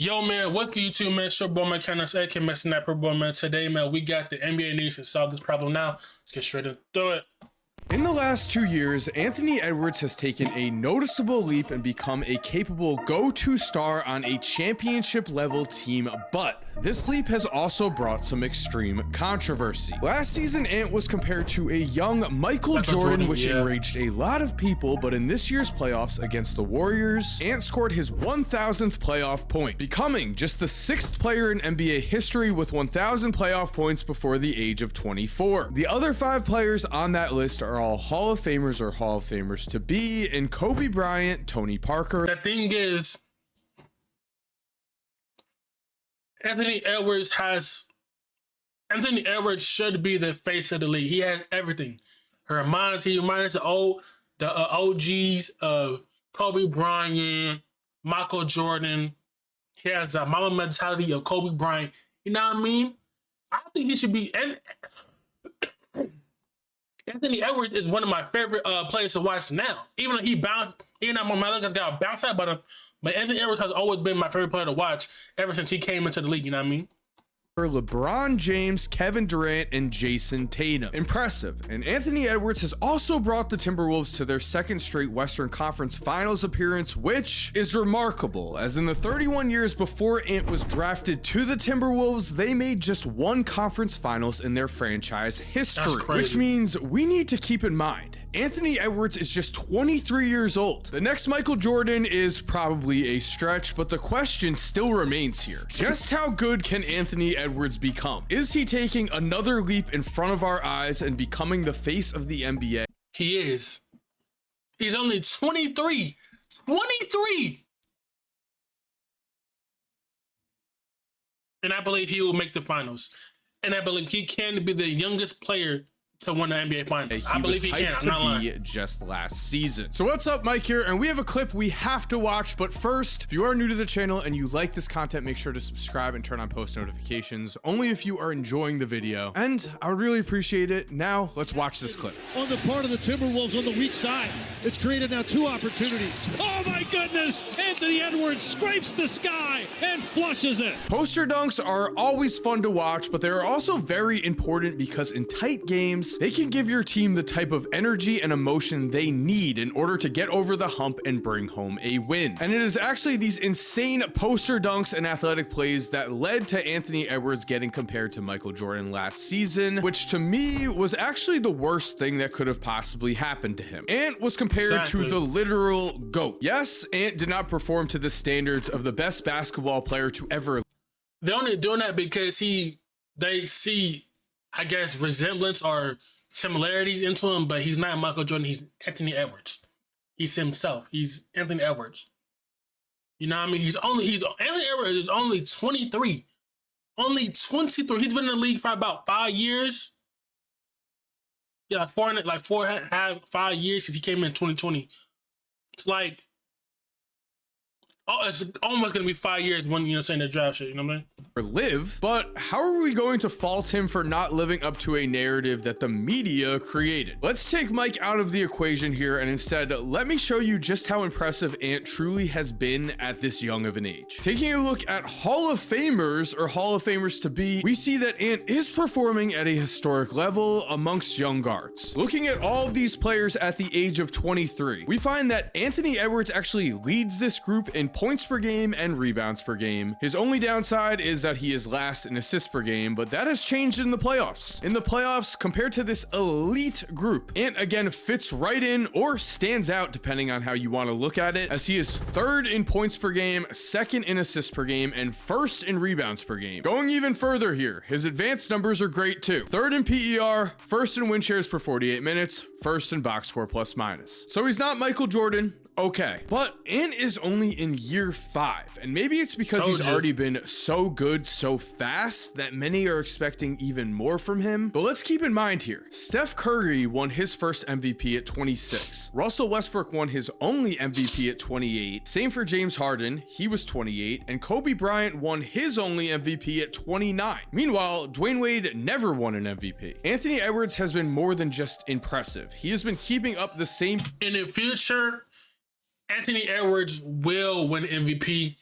Yo, man, what's good, YouTube, man? It's your boy, man, Kenneth, aka Sniper Boy, man. Today, man, we got the NBA news to solve this problem now. Let's get straight into it. In the last 2 years, Anthony Edwards has taken a noticeable leap and become a capable go-to star on a championship-level team, but this leap has also brought some extreme controversy. Last season, Ant was compared to a young Michael Jordan, which enraged a lot of people, but in this year's playoffs against the Warriors, Ant scored his 1,000th playoff point, becoming just the 6th player in NBA history with 1,000 playoff points before the age of 24. The other 5 players on that list are all Hall of Famers or Hall of Famers to be, and Kobe Bryant, Tony Parker. The thing is, Anthony Edwards should be the face of the league. He has everything. He reminds the OGs of Kobe Bryant, Michael Jordan. He has a mama mentality of Kobe Bryant. You know what I mean? I think he should be. And Anthony Edwards is one of my favorite players to watch now. Even though he bounced, even though my Lakers got bounced out by him, but Anthony Edwards has always been my favorite player to watch ever since he came into the league. You know what I mean? LeBron James, Kevin Durant, and Jason Tatum. Impressive. And Anthony Edwards has also brought the Timberwolves to their 2nd straight Western Conference Finals appearance, which is remarkable, as in the 31 years before Ant was drafted to the Timberwolves, they made just 1 conference finals in their franchise history, which means we need to keep in mind Anthony Edwards is just 23 years old. The next Michael Jordan is probably a stretch, but the question still remains here. Just how good can Anthony Edwards become? Is he taking another leap in front of our eyes and becoming the face of the NBA? He is. He's only 23. 23! And I believe he will make the finals. And I believe he can be the youngest player to win the NBA Finals. I believe he can. I'm not lying. Just last season. So what's up, Mike here, and we have a clip we have to watch. But first, if you are new to the channel and you like this content, make sure to subscribe and turn on post notifications. Only if you are enjoying the video, and I would really appreciate it. Now, let's watch this clip. On the part of the Timberwolves on the weak side, it's created now 2 opportunities. Oh my goodness! Anthony Edwards scrapes the sky and flushes it. Poster dunks are always fun to watch, but they are also very important because in tight games, they can give your team the type of energy and emotion they need in order to get over the hump and bring home a win. And it is actually these insane poster dunks and athletic plays that led to Anthony Edwards getting compared to Michael Jordan last season, which to me was actually the worst thing that could have possibly happened to him. Ant was compared to the literal GOAT. Yes, Ant did not perform to the standards of the best basketball player to ever. They're only doing that because they see, I guess, resemblance or similarities into him, but he's not Michael Jordan. He's Anthony Edwards. He's himself. He's Anthony Edwards. You know what I mean? Anthony Edwards is only 23. Only 23. He's been in the league for about 5 years. Yeah, 5 years because he came in 2020. It's like, it's almost going to be 5 years when, saying the draft shit, you know what I mean? Live, but how are we going to fault him for not living up to a narrative that the media created? Let's take Mike out of the equation here and instead let me show you just how impressive Ant truly has been at this young of an age. Taking a look at Hall of Famers or Hall of Famers to be, we see that Ant is performing at a historic level amongst young guards. Looking at all of these players at the age of 23, we find that Anthony Edwards actually leads this group in points per game and rebounds per game. His only downside is that he is last in assists per game, but that has changed in the playoffs. In the playoffs, compared to this elite group, Ant again fits right in or stands out depending on how you want to look at it, as he is 3rd in points per game, 2nd in assists per game, and 1st in rebounds per game. Going even further here, his advanced numbers are great too. 3rd in PER, 1st in win shares per 48 minutes, 1st in box score plus minus. So he's not Michael Jordan, okay, but Ant is only in year 5, and maybe it's because he's already been so good so fast that many are expecting even more from him. But let's keep in mind here, Steph Curry won his first MVP at 26. Russell Westbrook won his only MVP at 28. Same for James Harden, he was 28, and Kobe Bryant won his only MVP at 29. Meanwhile, Dwayne Wade never won an MVP. Anthony Edwards has been more than just impressive. He has been keeping up the same. In the future, Anthony Edwards will win MVP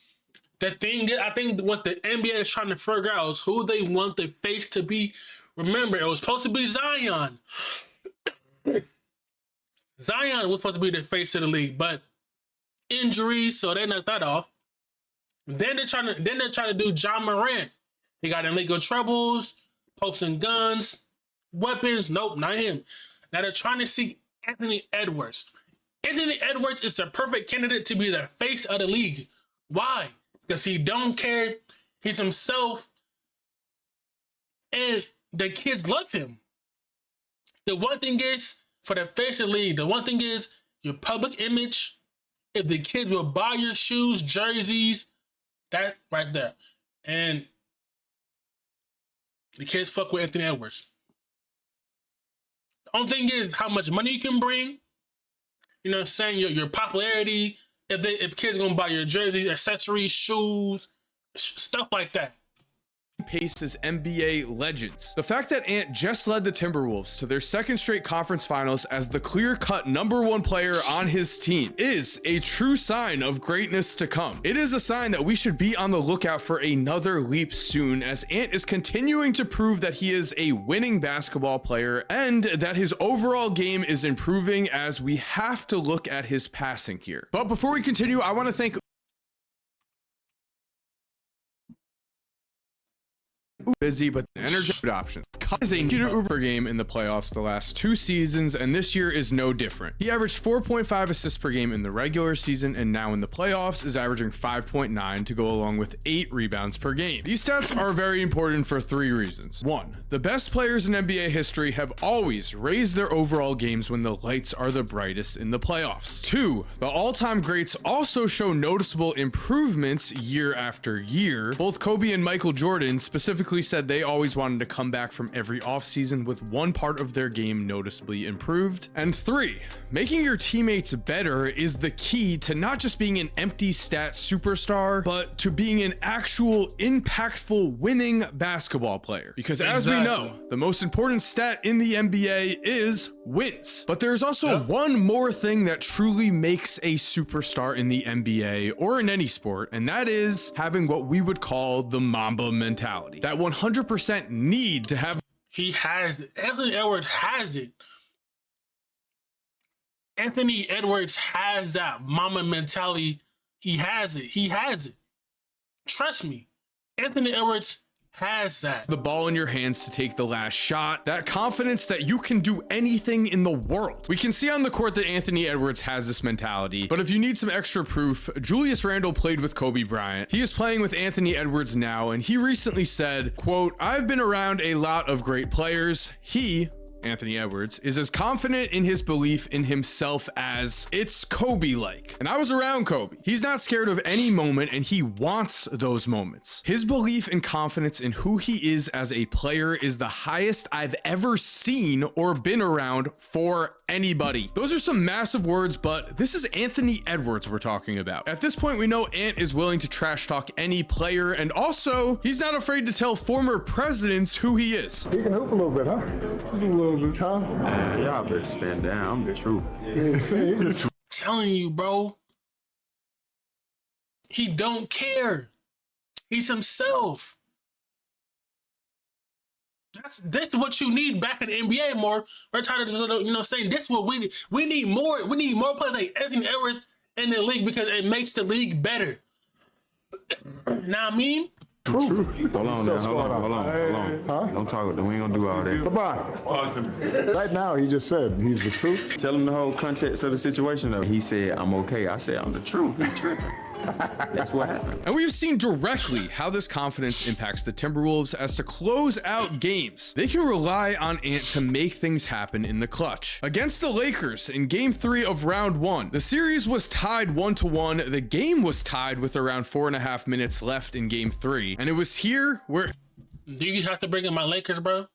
The thing is, I think what the NBA is trying to figure out is who they want the face to be. Remember, it was supposed to be Zion. Zion was supposed to be the face of the league, but injuries, so they knocked that off. Then they're trying to do John Morant. He got in legal troubles, posting guns, weapons. Nope, not him. Now they're trying to see Anthony Edwards. Anthony Edwards is the perfect candidate to be the face of the league. Why? Because he don't care. He's himself. And the kids love him. The one thing is, for the face of the league, the one thing is your public image. If the kids will buy your shoes, jerseys, that right there. And the kids fuck with Anthony Edwards. The only thing is how much money you can bring. You know what I'm saying? Your popularity. If kids are gonna buy your jerseys, accessories, shoes, stuff like that. Pace as NBA legends. The fact that Ant just led the Timberwolves to their second straight conference finals as the clear-cut #1 player on his team is a true sign of greatness to come. It is a sign that we should be on the lookout for another leap soon, as Ant is continuing to prove that he is a winning basketball player and that his overall game is improving, as we have to look at his passing here. But before we continue, I want to thank busy but energetic option. Is a new Uber game in the playoffs the last 2 seasons, and this year is no different. He averaged 4.5 assists per game in the regular season, and now in the playoffs is averaging 5.9 to go along with 8 rebounds per game. These stats are very important for 3 reasons. 1, the best players in NBA history have always raised their overall games when the lights are the brightest in the playoffs. 2, the all-time greats also show noticeable improvements year after year. Both Kobe and Michael Jordan specifically said they always wanted to come back from every offseason with one part of their game noticeably improved. And 3, making your teammates better is the key to not just being an empty stat superstar, but to being an actual impactful winning basketball player. Because as we know, the most important stat in the NBA is wins. But there's also one more thing that truly makes a superstar in the NBA or in any sport, and that is having what we would call the Mamba mentality. That 100% need to have. He has it. Anthony Edwards has it. Anthony Edwards has that Mamba mentality. He has it. He has it. Trust me. Anthony Edwards has that. The ball in your hands to take the last shot, that confidence that you can do anything in the world. We can see on the court that Anthony Edwards has this mentality, but if you need some extra proof, Julius Randle played with Kobe Bryant. He is playing with Anthony Edwards now, and he recently said, quote, "I've been around a lot of great players. Anthony Edwards is as confident in his belief in himself as it's Kobe-like. And I was around Kobe. He's not scared of any moment, and he wants those moments. His belief and confidence in who he is as a player is the highest I've ever seen or been around for anybody." Those are some massive words, but this is Anthony Edwards we're talking about. At this point, we know Ant is willing to trash talk any player, and also he's not afraid to tell former presidents who he is. He can hoop a little bit, huh? Just a little bit, huh? Y'all better stand down. I'm the truth. Telling you, bro. He don't care. He's himself. That's what you need back in the NBA more. We're trying to, saying this is what we need. We need more. We need more players like Anthony Edwards in the league because it makes the league better. Know what I mean? Hold on now, hold on. Huh? Don't talk with them. We ain't gonna do all that. Come on. Right now, he just said he's the truth. Tell him the whole context of the situation though. He said, "I'm okay." I said, "I'm the truth." He tripping. That's what happened. And we've seen directly how this confidence impacts the Timberwolves as to close out games. They can rely on Ant to make things happen in the clutch. Against the Lakers in Game 3 of Round 1, the series was tied 1-1. The game was tied with around 4.5 minutes left in Game 3. And it was here where... Do you have to bring in my Lakers, bro?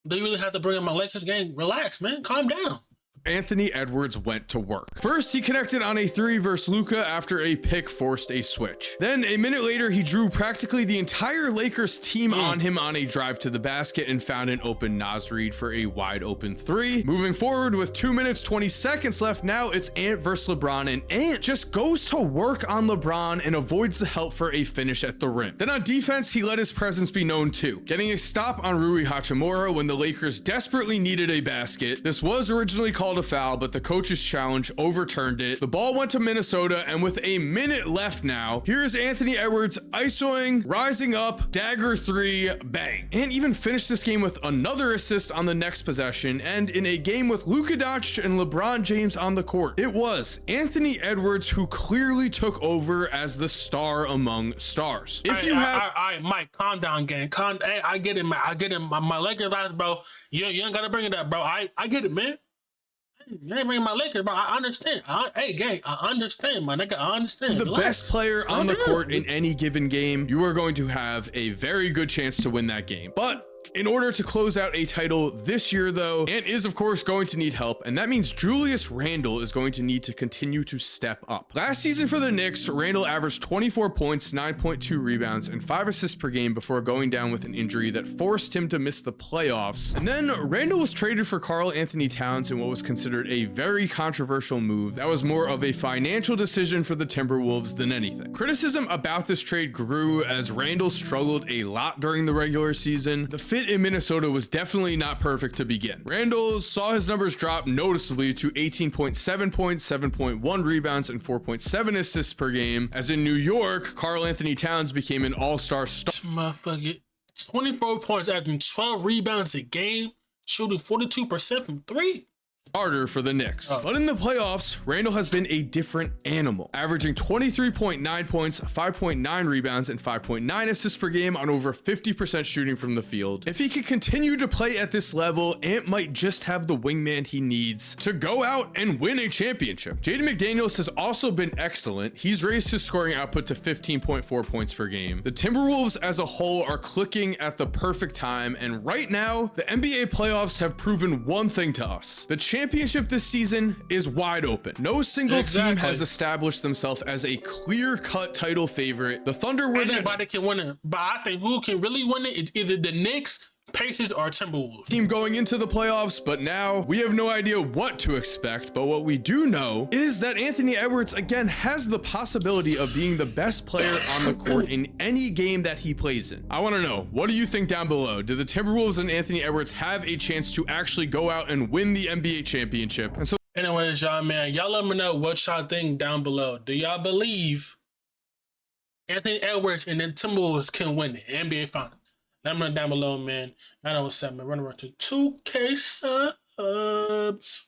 Do you really have to bring in my Lakers game? Relax, man. Calm down. Anthony Edwards went to work. First, he connected on a 3 versus Luka after a pick forced a switch. Then a minute later, he drew practically the entire Lakers team on him on a drive to the basket and found an open Naz Reid for a wide open 3. Moving forward with 2 minutes, 20 seconds left, now it's Ant versus LeBron, and Ant just goes to work on LeBron and avoids the help for a finish at the rim. Then on defense, he let his presence be known too, getting a stop on Rui Hachimura when the Lakers desperately needed a basket. This was originally called a foul, but the coach's challenge overturned it. The ball went to Minnesota, and with a minute left now, here's Anthony Edwards isoing, rising up, dagger 3, bang. And even finished this game with another assist on the next possession, and in a game with Luka Doncic and LeBron James on the court, it was Anthony Edwards who clearly took over as the star among stars. If you have... All right, Mike, calm down, gang. Hey, I get it, man. I get it. My Lakers eyes, bro. You ain't gotta bring it up, bro. I get it, man. You ain't bringing my Lakers, bro. I understand. Hey, gang, I understand, my nigga. I understand. The best player on the court in any given game, you are going to have a very good chance to win that game. But in order to close out a title this year, though, Ant is of course going to need help, and that means Julius Randle is going to need to continue to step up. Last season for the Knicks, Randle averaged 24 points, 9.2 rebounds, and 5 assists per game before going down with an injury that forced him to miss the playoffs. And then Randle was traded for Karl Anthony Towns in what was considered a very controversial move that was more of a financial decision for the Timberwolves than anything. Criticism about this trade grew as Randle struggled a lot during the regular season. The fit in Minnesota was definitely not perfect to begin. Randle saw his numbers drop noticeably to 18.7 points, 7.1 rebounds, and 4.7 assists per game, as in New York, Karl Anthony Towns became an all-star star. Motherfucker, 24 points, averaging 12 rebounds a game, shooting 42% from 3. Starter for the Knicks. But in the playoffs, Randle has been a different animal, averaging 23.9 points, 5.9 rebounds, and 5.9 assists per game on over 50% shooting from the field. If he can continue to play at this level, Ant might just have the wingman he needs to go out and win a championship. Jaden McDaniels has also been excellent. He's raised his scoring output to 15.4 points per game. The Timberwolves as a whole are clicking at the perfect time, and right now, the NBA playoffs have proven one thing to us. The championship this season is wide open. No single team has established themselves as a clear-cut title favorite. The Thunder were Anybody can win it, but I think who can really win it is either the Knicks, Pacers, or Timberwolves team going into the playoffs, but now we have no idea what to expect. But what we do know is that Anthony Edwards again has the possibility of being the best player on the court in any game that he plays in. I want to know, what do you think down below? Do the Timberwolves and Anthony Edwards have a chance to actually go out and win the NBA championship? And so anyways, y'all, man, y'all let me know what y'all think down below. Do y'all believe Anthony Edwards and the Timberwolves can win the NBA Finals? Let me know down below, man. 907, man. Run around to 2K subs.